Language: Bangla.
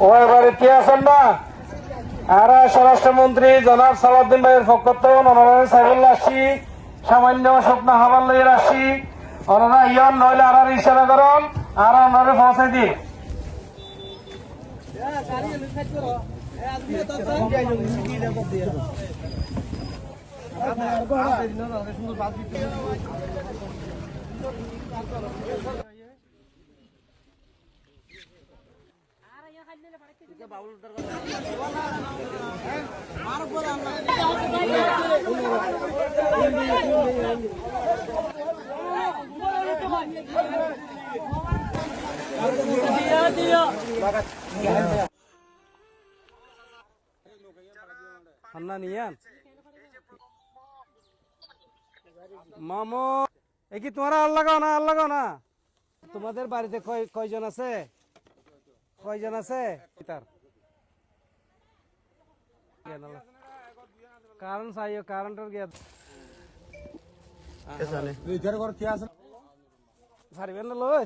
ওই বাড়িতে আছেন না? আর স্বরাষ্ট্রমন্ত্রী জনাব সালাউদ্দিন ভাইয়ের পক্ষ থেকে অনারারি সাইবুল আসি সামান্য স্বপ্ন হাবার লইয়ে আসি ওনারা ইয়ন নইলে আর ইশারা করুন আর ওনারে পৌঁছাই দিন। মামু এ কি তোমরা আর লাগাও না তোমাদের বাড়িতে কয়জন আছে? কয়জন আছে? কারণ চাইও কারণটার গিয়া পারবেন না লই